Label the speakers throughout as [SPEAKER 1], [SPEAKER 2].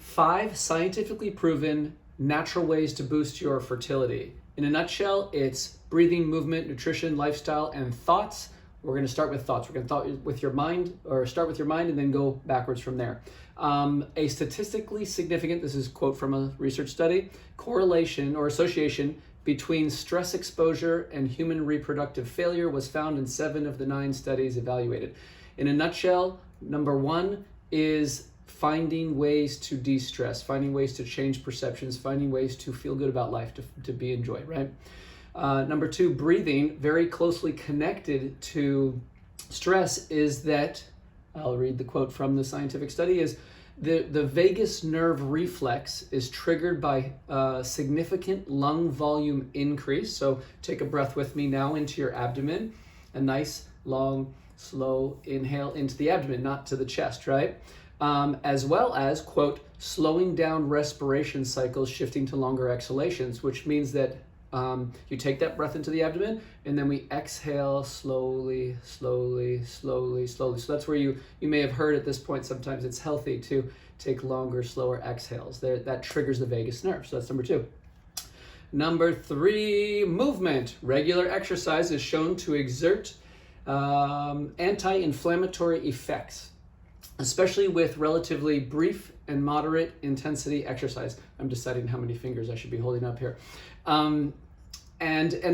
[SPEAKER 1] 5 scientifically proven natural ways to boost your fertility. In a nutshell, it's breathing, movement, nutrition, lifestyle, and thoughts. We're going to start with thoughts. We're going to start with your mind and then go backwards from there. A statistically significant, this is a quote from a research study, correlation or association between stress exposure and human reproductive failure was found in 7 of the 9 studies evaluated. In a nutshell, number 1 is finding ways to de-stress, finding ways to change perceptions, finding ways to feel good about life, to be enjoyed, right? Number 2, breathing, very closely connected to stress, is that, I'll read the quote from the scientific study, is the vagus nerve reflex is triggered by significant lung volume increase. So take a breath with me now into your abdomen, a nice, long, slow inhale into the abdomen, not to the chest, right? As well as, quote, slowing down respiration cycles, shifting to longer exhalations, which means that you take that breath into the abdomen and then we exhale slowly, slowly, slowly, slowly. So that's where you may have heard at this point, sometimes it's healthy to take longer, slower exhales. That triggers the vagus nerve. So that's number 2. Number 3, movement. Regular exercise is shown to exert anti-inflammatory effects, especially with relatively brief and moderate intensity exercise. I'm deciding how many fingers I should be holding up here. And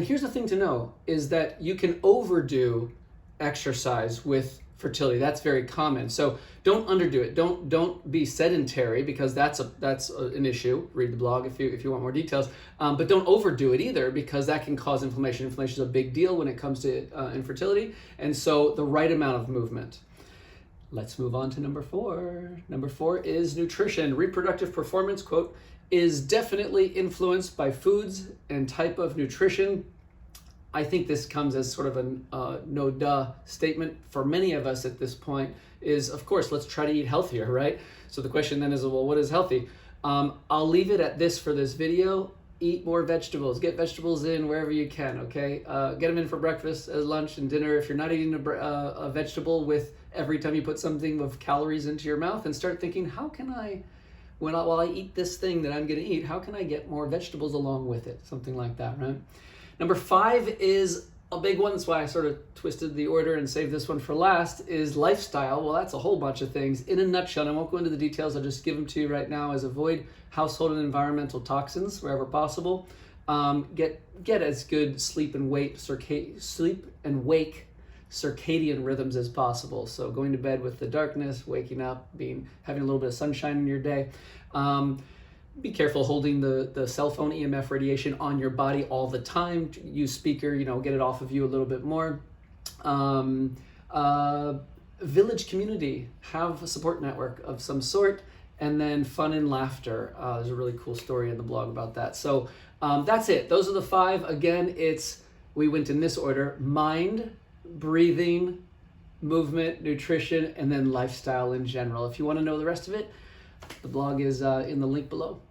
[SPEAKER 1] here's the thing to know is that you can overdo exercise with fertility. That's very common. So don't underdo it. Don't be sedentary, because that's an issue. Read the blog if you want more details. But don't overdo it either, because that can cause inflammation. Inflammation is a big deal when it comes to infertility. And so the right amount of movement. Let's move on to number 4. Number 4 is nutrition. Reproductive performance, quote, is definitely influenced by foods and type of nutrition. I think this comes as sort of a no-duh statement for many of us at this point is, of course, let's try to eat healthier, right? So the question then is, well, what is healthy? I'll leave it at this for this video. Eat more vegetables. Get vegetables in wherever you can, okay? Get them in for breakfast, lunch, and dinner. If you're not eating a vegetable with every time you put something of calories into your mouth, and start thinking, how can I, while I eat this thing that I'm going to eat, how can I get more vegetables along with it? Something like that, right? Number 5 is a big one. That's why I sort of twisted the order and saved this one for last, is lifestyle. Well, that's a whole bunch of things. In a nutshell, and I won't go into the details, I'll just give them to you right now, as avoid household and environmental toxins wherever possible. Get as good sleep and wake circadian rhythms as possible. So going to bed with the darkness, waking up, having a little bit of sunshine in your day. Be careful holding the cell phone EMF radiation on your body all the time. Use speaker, get it off of you a little bit more. Village community, have a support network of some sort, and then fun and laughter. There's a really cool story in the blog about that. So that's it. Those are the 5. Again, we went in this order: mind, breathing, movement, nutrition, and then lifestyle in general. If you want to know the rest of it, the blog is in the link below.